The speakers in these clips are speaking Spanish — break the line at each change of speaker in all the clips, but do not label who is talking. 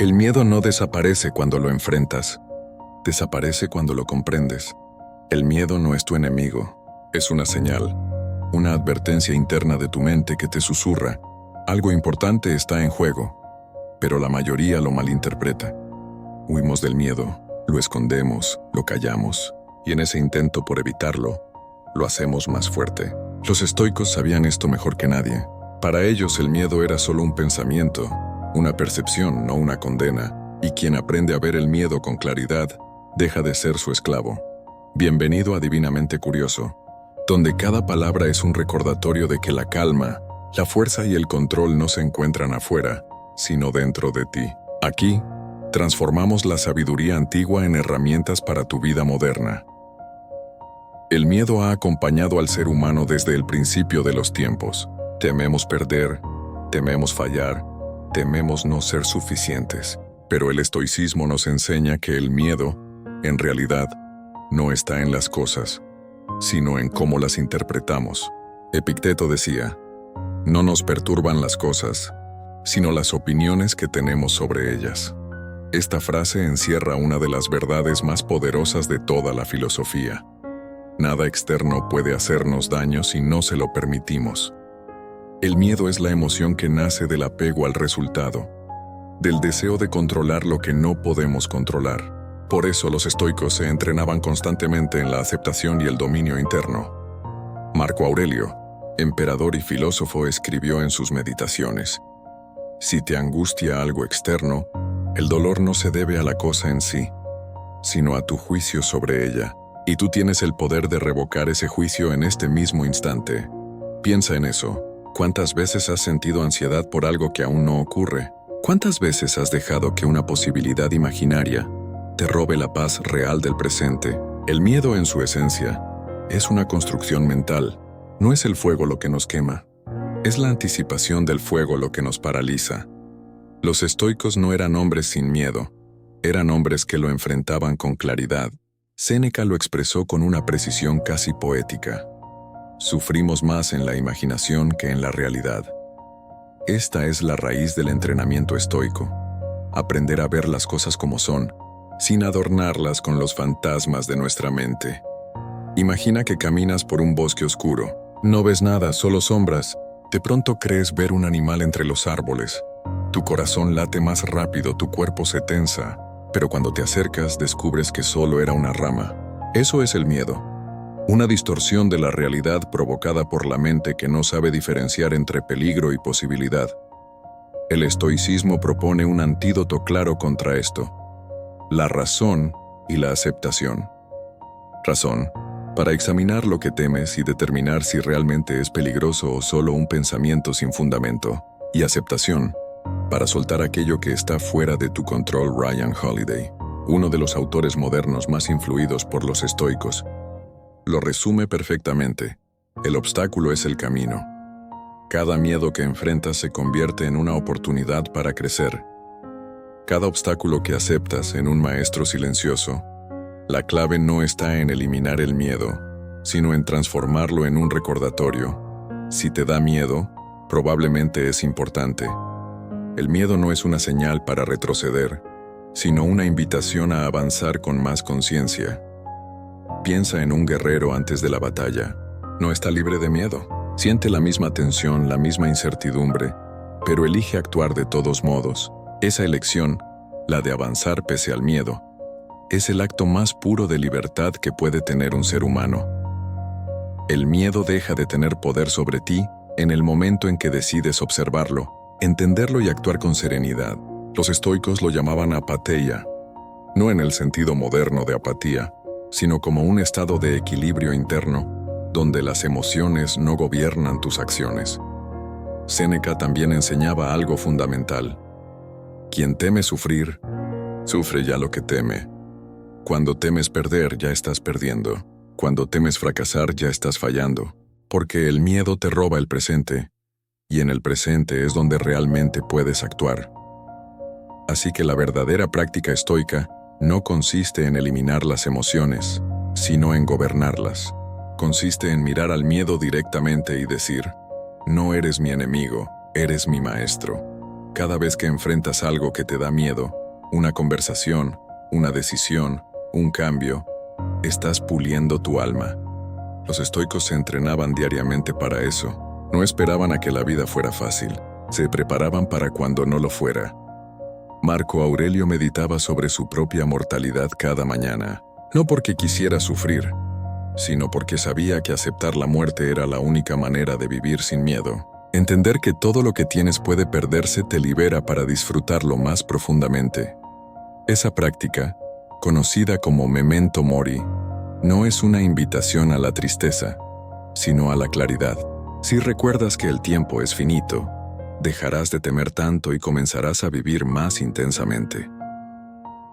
El miedo no desaparece cuando lo enfrentas, desaparece cuando lo comprendes. El miedo no es tu enemigo, es una señal, una advertencia interna de tu mente que te susurra. Algo importante está en juego, pero la mayoría lo malinterpreta. Huimos del miedo, lo escondemos, lo callamos, y en ese intento por evitarlo, lo hacemos más fuerte. Los estoicos sabían esto mejor que nadie. Para ellos el miedo era solo un pensamiento, una percepción, no una condena, y quien aprende a ver el miedo con claridad, deja de ser su esclavo. Bienvenido a Divinamente Curioso, donde cada palabra es un recordatorio de que la calma, la fuerza y el control no se encuentran afuera, sino dentro de ti. Aquí, transformamos la sabiduría antigua en herramientas para tu vida moderna. El miedo ha acompañado al ser humano desde el principio de los tiempos. Tememos perder, tememos fallar, tememos no ser suficientes. Pero el estoicismo nos enseña que el miedo, en realidad, no está en las cosas, sino en cómo las interpretamos. Epicteto decía, no nos perturban las cosas, sino las opiniones que tenemos sobre ellas. Esta frase encierra una de las verdades más poderosas de toda la filosofía. Nada externo puede hacernos daño si no se lo permitimos. El miedo es la emoción que nace del apego al resultado, del deseo de controlar lo que no podemos controlar. Por eso los estoicos se entrenaban constantemente en la aceptación y el dominio interno. Marco Aurelio, emperador y filósofo, escribió en sus meditaciones: si te angustia algo externo, el dolor no se debe a la cosa en sí, sino a tu juicio sobre ella, y tú tienes el poder de revocar ese juicio en este mismo instante. Piensa en eso. ¿Cuántas veces has sentido ansiedad por algo que aún no ocurre? ¿Cuántas veces has dejado que una posibilidad imaginaria te robe la paz real del presente? El miedo, en su esencia, es una construcción mental. No es el fuego lo que nos quema, es la anticipación del fuego lo que nos paraliza. Los estoicos no eran hombres sin miedo, eran hombres que lo enfrentaban con claridad. Séneca lo expresó con una precisión casi poética. Sufrimos más en la imaginación que en la realidad. Esta es la raíz del entrenamiento estoico. Aprender a ver las cosas como son, sin adornarlas con los fantasmas de nuestra mente. Imagina que caminas por un bosque oscuro. No ves nada, solo sombras. De pronto crees ver un animal entre los árboles. Tu corazón late más rápido, tu cuerpo se tensa, pero cuando te acercas descubres que solo era una rama. Eso es el miedo. Una distorsión de la realidad provocada por la mente que no sabe diferenciar entre peligro y posibilidad. El estoicismo propone un antídoto claro contra esto: la razón y la aceptación. Razón, para examinar lo que temes y determinar si realmente es peligroso o solo un pensamiento sin fundamento. Y aceptación, para soltar aquello que está fuera de tu control. Ryan Holiday, uno de los autores modernos más influidos por los estoicos, lo resume perfectamente. El obstáculo es el camino. Cada miedo que enfrentas se convierte en una oportunidad para crecer. Cada obstáculo que aceptas en un maestro silencioso. La clave no está en eliminar el miedo, sino en transformarlo en un recordatorio. Si te da miedo, probablemente es importante. El miedo no es una señal para retroceder, sino una invitación a avanzar con más conciencia. Piensa en un guerrero antes de la batalla. No está libre de miedo. Siente la misma tensión, la misma incertidumbre, pero elige actuar de todos modos. Esa elección, la de avanzar pese al miedo, es el acto más puro de libertad que puede tener un ser humano. El miedo deja de tener poder sobre ti en el momento en que decides observarlo, entenderlo y actuar con serenidad. Los estoicos lo llamaban apatheia, no en el sentido moderno de apatía, sino como un estado de equilibrio interno, donde las emociones no gobiernan tus acciones. Séneca también enseñaba algo fundamental. Quien teme sufrir, sufre ya lo que teme. Cuando temes perder, ya estás perdiendo. Cuando temes fracasar, ya estás fallando, porque el miedo te roba el presente, y en el presente es donde realmente puedes actuar. Así que la verdadera práctica estoica no consiste en eliminar las emociones, sino en gobernarlas. Consiste en mirar al miedo directamente y decir: no eres mi enemigo, eres mi maestro. Cada vez que enfrentas algo que te da miedo, una conversación, una decisión, un cambio, estás puliendo tu alma. Los estoicos se entrenaban diariamente para eso. No esperaban a que la vida fuera fácil. Se preparaban para cuando no lo fuera. Marco Aurelio meditaba sobre su propia mortalidad cada mañana, no porque quisiera sufrir, sino porque sabía que aceptar la muerte era la única manera de vivir sin miedo. Entender que todo lo que tienes puede perderse te libera para disfrutarlo más profundamente. Esa práctica, conocida como memento mori, no es una invitación a la tristeza, sino a la claridad. Si recuerdas que el tiempo es finito, dejarás de temer tanto y comenzarás a vivir más intensamente.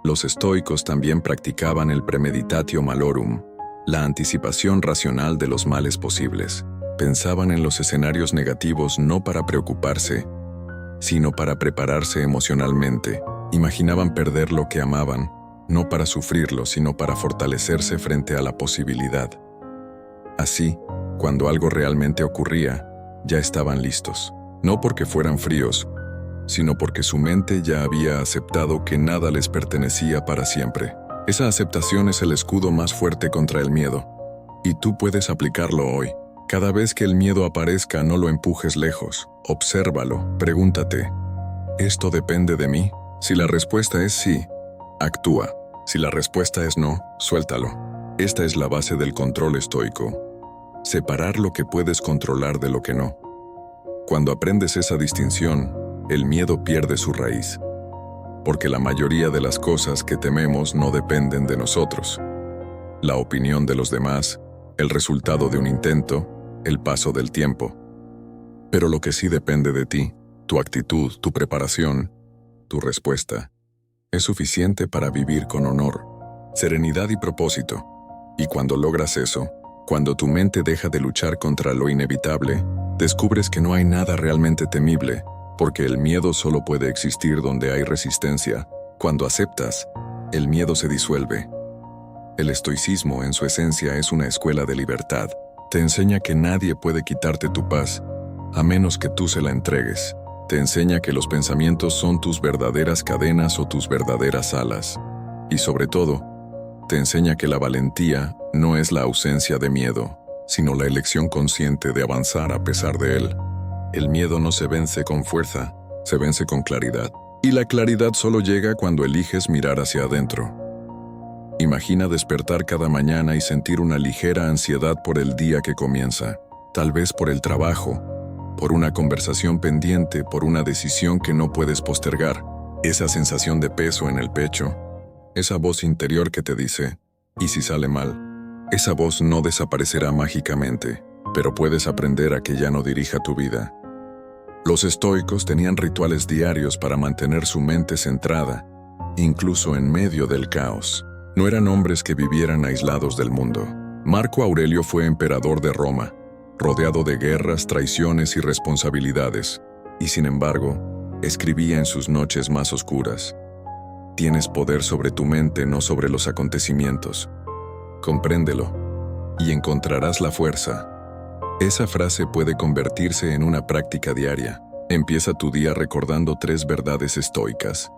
Los estoicos también practicaban el premeditatio malorum, la anticipación racional de los males posibles. Pensaban en los escenarios negativos no para preocuparse, sino para prepararse emocionalmente. Imaginaban perder lo que amaban, no para sufrirlo, sino para fortalecerse frente a la posibilidad. Así, cuando algo realmente ocurría, ya estaban listos. No porque fueran fríos, sino porque su mente ya había aceptado que nada les pertenecía para siempre. Esa aceptación es el escudo más fuerte contra el miedo. Y tú puedes aplicarlo hoy. Cada vez que el miedo aparezca, no lo empujes lejos. Obsérvalo. Pregúntate, ¿esto depende de mí? Si la respuesta es sí, actúa. Si la respuesta es no, suéltalo. Esta es la base del control estoico. Separar lo que puedes controlar de lo que no. Cuando aprendes esa distinción, el miedo pierde su raíz. Porque la mayoría de las cosas que tememos no dependen de nosotros. La opinión de los demás, el resultado de un intento, el paso del tiempo. Pero lo que sí depende de ti, tu actitud, tu preparación, tu respuesta, es suficiente para vivir con honor, serenidad y propósito. Y cuando logras eso, cuando tu mente deja de luchar contra lo inevitable, descubres que no hay nada realmente temible, porque el miedo solo puede existir donde hay resistencia. Cuando aceptas, el miedo se disuelve. El estoicismo, en su esencia, es una escuela de libertad. Te enseña que nadie puede quitarte tu paz, a menos que tú se la entregues. Te enseña que los pensamientos son tus verdaderas cadenas o tus verdaderas alas. Y sobre todo, te enseña que la valentía no es la ausencia de miedo, sino la elección consciente de avanzar a pesar de él. El miedo no se vence con fuerza, se vence con claridad. Y la claridad solo llega cuando eliges mirar hacia adentro. Imagina despertar cada mañana y sentir una ligera ansiedad por el día que comienza, tal vez por el trabajo, por una conversación pendiente, por una decisión que no puedes postergar. Esa sensación de peso en el pecho, esa voz interior que te dice, ¿y si sale mal? Esa voz no desaparecerá mágicamente, pero puedes aprender a que ya no dirija tu vida. Los estoicos tenían rituales diarios para mantener su mente centrada, incluso en medio del caos. No eran hombres que vivieran aislados del mundo. Marco Aurelio fue emperador de Roma, rodeado de guerras, traiciones y responsabilidades, y sin embargo, escribía en sus noches más oscuras: tienes poder sobre tu mente, no sobre los acontecimientos. Compréndelo, y encontrarás la fuerza. Esa frase puede convertirse en una práctica diaria. Empieza tu día recordando 3 verdades estoicas.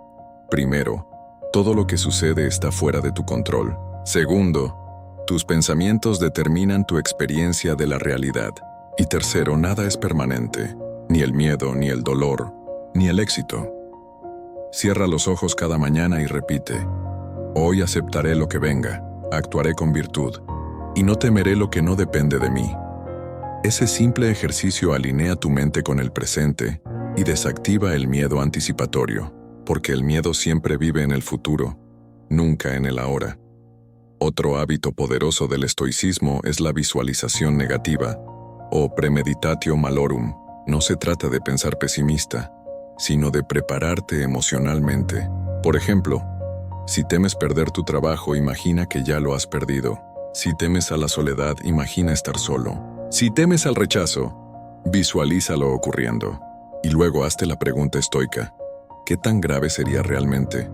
Primero, todo lo que sucede está fuera de tu control. Segundo, tus pensamientos determinan tu experiencia de la realidad. Y tercero, nada es permanente, ni el miedo, ni el dolor, ni el éxito. Cierra los ojos cada mañana y repite: hoy aceptaré lo que venga, actuaré con virtud, y no temeré lo que no depende de mí. Ese simple ejercicio alinea tu mente con el presente y desactiva el miedo anticipatorio, porque el miedo siempre vive en el futuro, nunca en el ahora. Otro hábito poderoso del estoicismo es la visualización negativa, o premeditatio malorum. No se trata de pensar pesimista, sino de prepararte emocionalmente. Por ejemplo, si temes perder tu trabajo, imagina que ya lo has perdido. Si temes a la soledad, imagina estar solo. Si temes al rechazo, visualízalo ocurriendo. Y luego hazte la pregunta estoica: ¿qué tan grave sería realmente?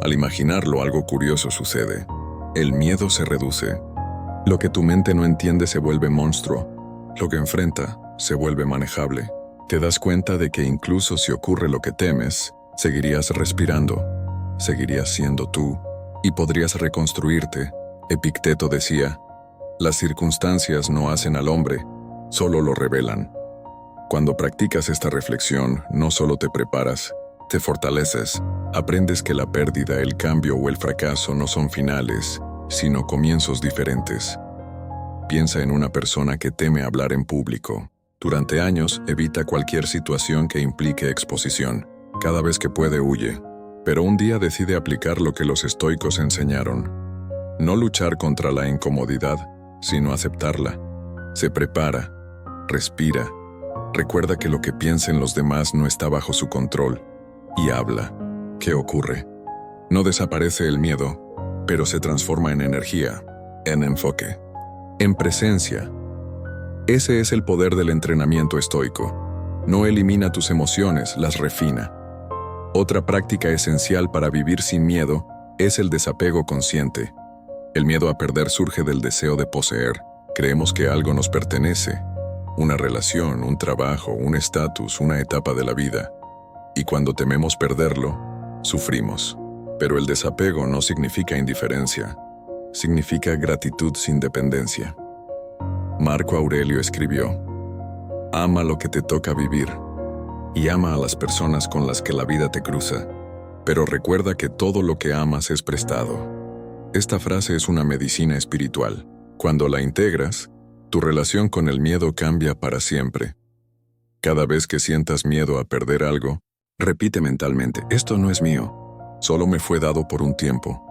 Al imaginarlo, algo curioso sucede. El miedo se reduce. Lo que tu mente no entiende se vuelve monstruo. Lo que enfrenta se vuelve manejable. Te das cuenta de que incluso si ocurre lo que temes, seguirías respirando, seguirías siendo tú, y podrías reconstruirte. Epicteto decía, las circunstancias no hacen al hombre, solo lo revelan. Cuando practicas esta reflexión, no solo te preparas, te fortaleces, aprendes que la pérdida, el cambio o el fracaso no son finales, sino comienzos diferentes. Piensa en una persona que teme hablar en público. Durante años, evita cualquier situación que implique exposición. Cada vez que puede, huye. Pero un día decide aplicar lo que los estoicos enseñaron. No luchar contra la incomodidad, sino aceptarla. Se prepara, respira, recuerda que lo que piensen los demás no está bajo su control, y habla. ¿Qué ocurre? No desaparece el miedo, pero se transforma en energía, en enfoque, en presencia. Ese es el poder del entrenamiento estoico. No elimina tus emociones, las refina. Otra práctica esencial para vivir sin miedo es el desapego consciente. El miedo a perder surge del deseo de poseer. Creemos que algo nos pertenece, una relación, un trabajo, un estatus, una etapa de la vida. Y cuando tememos perderlo, sufrimos. Pero el desapego no significa indiferencia, significa gratitud sin dependencia. Marco Aurelio escribió, ama lo que te toca vivir y ama a las personas con las que la vida te cruza, pero recuerda que todo lo que amas es prestado. Esta frase es una medicina espiritual. Cuando la integras, tu relación con el miedo cambia para siempre. Cada vez que sientas miedo a perder algo, repite mentalmente, esto no es mío, solo me fue dado por un tiempo.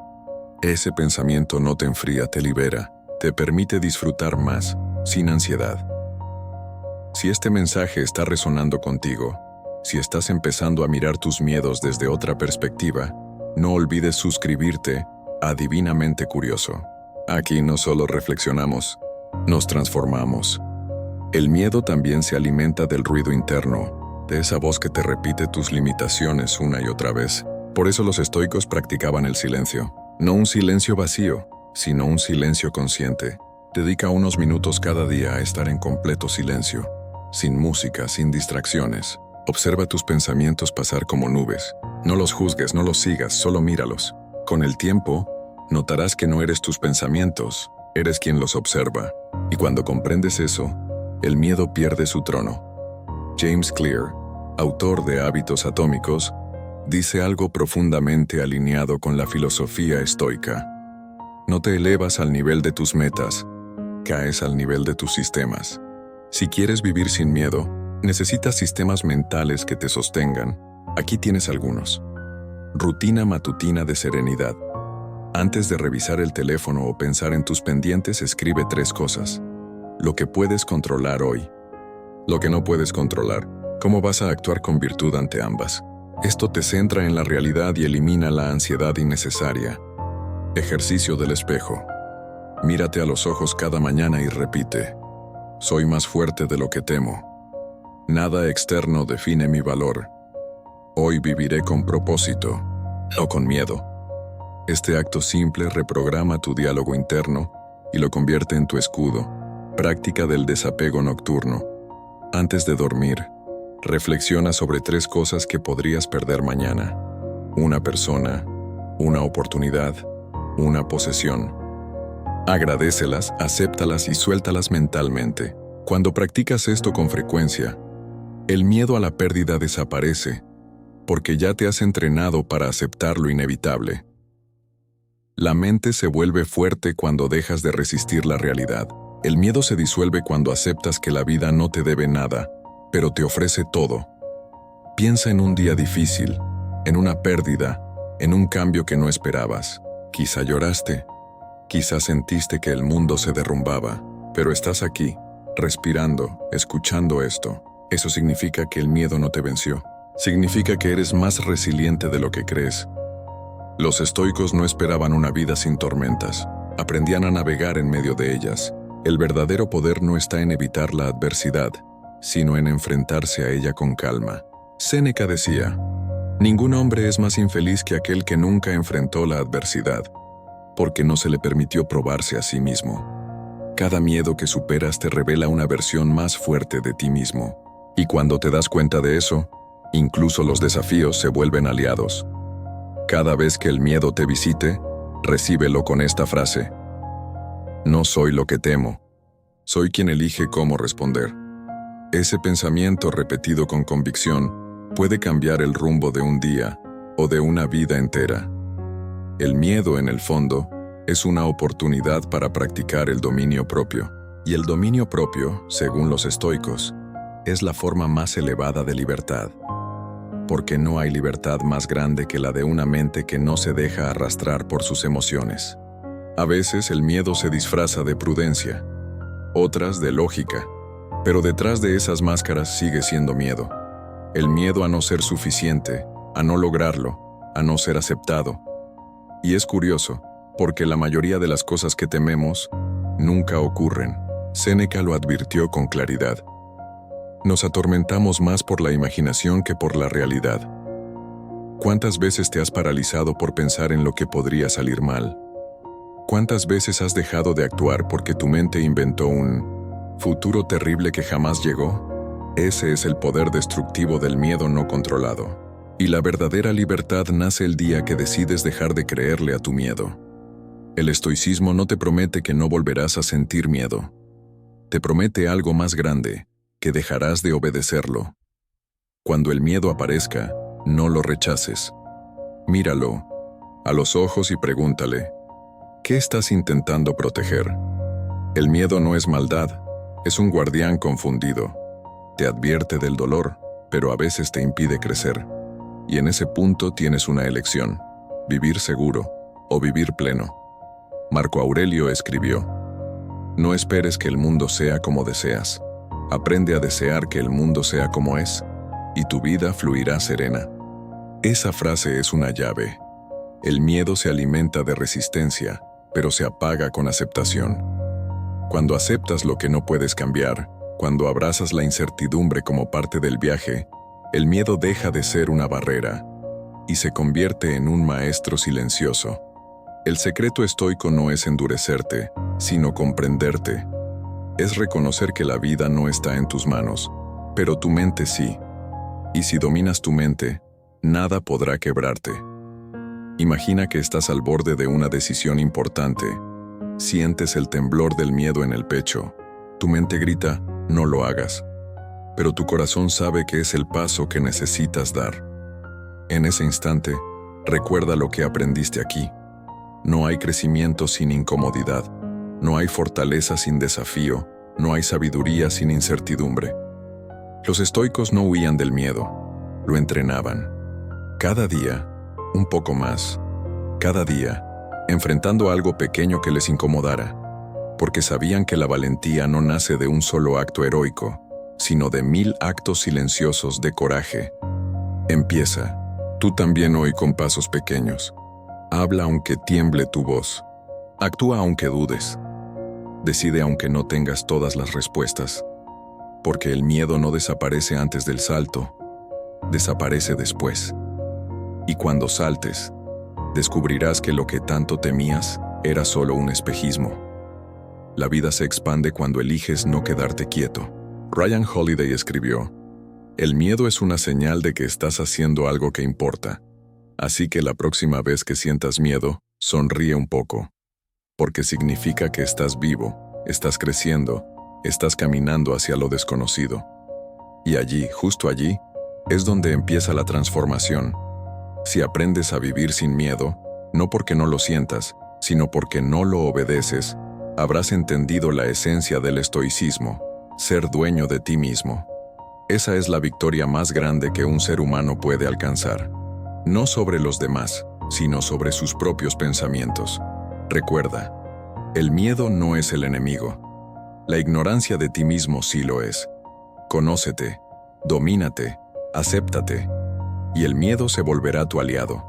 Ese pensamiento no te enfría, te libera, te permite disfrutar más, sin ansiedad. Si este mensaje está resonando contigo, si estás empezando a mirar tus miedos desde otra perspectiva, no olvides suscribirte a Divinamente Curioso. Aquí no solo reflexionamos, nos transformamos. El miedo también se alimenta del ruido interno, de esa voz que te repite tus limitaciones una y otra vez. Por eso los estoicos practicaban el silencio. No un silencio vacío, sino un silencio consciente. Dedica unos minutos cada día a estar en completo silencio, sin música, sin distracciones. Observa tus pensamientos pasar como nubes. No los juzgues, no los sigas, solo míralos. Con el tiempo, notarás que no eres tus pensamientos, eres quien los observa. Y cuando comprendes eso, el miedo pierde su trono. James Clear, autor de Hábitos Atómicos, dice algo profundamente alineado con la filosofía estoica. No te elevas al nivel de tus metas, caes al nivel de tus sistemas. Si quieres vivir sin miedo, necesitas sistemas mentales que te sostengan. Aquí tienes algunos. Rutina matutina de serenidad. Antes de revisar el teléfono o pensar en tus pendientes, escribe 3 cosas. Lo que puedes controlar hoy. Lo que no puedes controlar. ¿Cómo vas a actuar con virtud ante ambas? Esto te centra en la realidad y elimina la ansiedad innecesaria. Ejercicio del espejo. Mírate a los ojos cada mañana y repite: soy más fuerte de lo que temo. Nada externo define mi valor. Hoy viviré con propósito, no con miedo. Este acto simple reprograma tu diálogo interno y lo convierte en tu escudo. Práctica del desapego nocturno. Antes de dormir, reflexiona sobre 3 cosas que podrías perder mañana. Una persona, una oportunidad, una posesión. Agradécelas, acéptalas y suéltalas mentalmente. Cuando practicas esto con frecuencia, el miedo a la pérdida desaparece, porque ya te has entrenado para aceptar lo inevitable. La mente se vuelve fuerte cuando dejas de resistir la realidad. El miedo se disuelve cuando aceptas que la vida no te debe nada, pero te ofrece todo. Piensa en un día difícil, en una pérdida, en un cambio que no esperabas. Quizá lloraste, quizá sentiste que el mundo se derrumbaba, pero estás aquí, respirando, escuchando esto. Eso significa que el miedo no te venció. Significa que eres más resiliente de lo que crees. Los estoicos no esperaban una vida sin tormentas, aprendían a navegar en medio de ellas. El verdadero poder no está en evitar la adversidad, sino en enfrentarse a ella con calma. Séneca decía: ningún hombre es más infeliz que aquel que nunca enfrentó la adversidad, porque no se le permitió probarse a sí mismo. Cada miedo que superas te revela una versión más fuerte de ti mismo. Y cuando te das cuenta de eso, incluso los desafíos se vuelven aliados. Cada vez que el miedo te visite, recíbelo con esta frase: no soy lo que temo, soy quien elige cómo responder. Ese pensamiento repetido con convicción puede cambiar el rumbo de un día o de una vida entera. El miedo, en el fondo, es una oportunidad para practicar el dominio propio. Y el dominio propio, según los estoicos, es la forma más elevada de libertad. Porque no hay libertad más grande que la de una mente que no se deja arrastrar por sus emociones. A veces el miedo se disfraza de prudencia, otras de lógica, pero detrás de esas máscaras sigue siendo miedo. El miedo a no ser suficiente, a no lograrlo, a no ser aceptado. Y es curioso, porque la mayoría de las cosas que tememos nunca ocurren. Séneca lo advirtió con claridad. Nos atormentamos más por la imaginación que por la realidad. ¿Cuántas veces te has paralizado por pensar en lo que podría salir mal? ¿Cuántas veces has dejado de actuar porque tu mente inventó un futuro terrible que jamás llegó? Ese es el poder destructivo del miedo no controlado. Y la verdadera libertad nace el día que decides dejar de creerle a tu miedo. El estoicismo no te promete que no volverás a sentir miedo. Te promete algo más grande, que dejarás de obedecerlo. Cuando el miedo aparezca, no lo rechaces. Míralo a los ojos y pregúntale: ¿qué estás intentando proteger? El miedo no es maldad, es un guardián confundido. Te advierte del dolor, pero a veces te impide crecer. Y en ese punto tienes una elección: vivir seguro o vivir pleno. Marco Aurelio escribió: no esperes que el mundo sea como deseas. Aprende a desear que el mundo sea como es, y tu vida fluirá serena. Esa frase es una llave. El miedo se alimenta de resistencia, pero se apaga con aceptación. Cuando aceptas lo que no puedes cambiar, cuando abrazas la incertidumbre como parte del viaje, el miedo deja de ser una barrera y se convierte en un maestro silencioso. El secreto estoico no es endurecerte, sino comprenderte. Es reconocer que la vida no está en tus manos, pero tu mente sí. Y si dominas tu mente, nada podrá quebrarte. Imagina que estás al borde de una decisión importante. Sientes el temblor del miedo en el pecho. Tu mente grita: no lo hagas. Pero tu corazón sabe que es el paso que necesitas dar. En ese instante, recuerda lo que aprendiste aquí. No hay crecimiento sin incomodidad. No hay fortaleza sin desafío. No hay sabiduría sin incertidumbre. Los estoicos no huían del miedo, lo entrenaban. Cada día, un poco más. Cada día, enfrentando algo pequeño que les incomodara, porque sabían que la valentía no nace de un solo acto heroico, sino de 1000 actos silenciosos de coraje. Empieza, tú también hoy, con pasos pequeños. Habla aunque tiemble tu voz. Actúa aunque dudes. Decide aunque no tengas todas las respuestas. Porque el miedo no desaparece antes del salto, desaparece después. Y cuando saltes, descubrirás que lo que tanto temías era solo un espejismo. La vida se expande cuando eliges no quedarte quieto. Ryan Holiday escribió: el miedo es una señal de que estás haciendo algo que importa. Así que la próxima vez que sientas miedo, sonríe un poco. Porque significa que estás vivo, estás creciendo, estás caminando hacia lo desconocido. Y allí, justo allí, es donde empieza la transformación. Si aprendes a vivir sin miedo, no porque no lo sientas, sino porque no lo obedeces, habrás entendido la esencia del estoicismo: ser dueño de ti mismo. Esa es la victoria más grande que un ser humano puede alcanzar. No sobre los demás, sino sobre sus propios pensamientos. Recuerda, el miedo no es el enemigo. La ignorancia de ti mismo sí lo es. Conócete, domínate, acéptate, y el miedo se volverá tu aliado.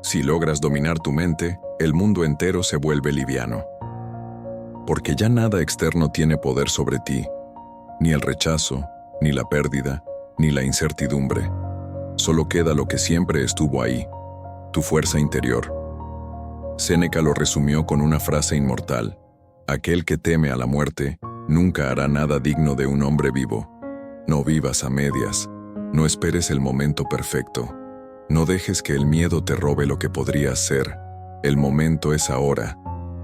Si logras dominar tu mente, el mundo entero se vuelve liviano. Porque ya nada externo tiene poder sobre ti, ni el rechazo, ni la pérdida, ni la incertidumbre. Solo queda lo que siempre estuvo ahí, tu fuerza interior. Séneca lo resumió con una frase inmortal: aquel que teme a la muerte nunca hará nada digno de un hombre vivo. No vivas a medias. No esperes el momento perfecto. No dejes que el miedo te robe lo que podrías ser. El momento es ahora.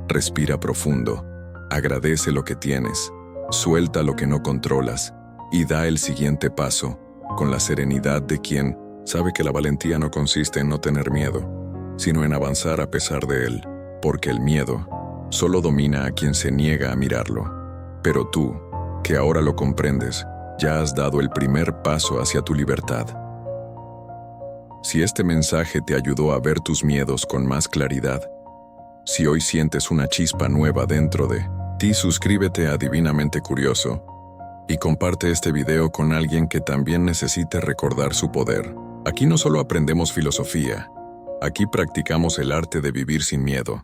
Respira profundo. Agradece lo que tienes. Suelta lo que no controlas. Y da el siguiente paso, con la serenidad de quien sabe que la valentía no consiste en no tener miedo, sino en avanzar a pesar de él, porque el miedo solo domina a quien se niega a mirarlo. Pero tú, que ahora lo comprendes, ya has dado el primer paso hacia tu libertad. Si este mensaje te ayudó a ver tus miedos con más claridad, si hoy sientes una chispa nueva dentro de ti, suscríbete a Divinamente Curioso y comparte este video con alguien que también necesite recordar su poder. Aquí no solo aprendemos filosofía, aquí practicamos el arte de vivir sin miedo.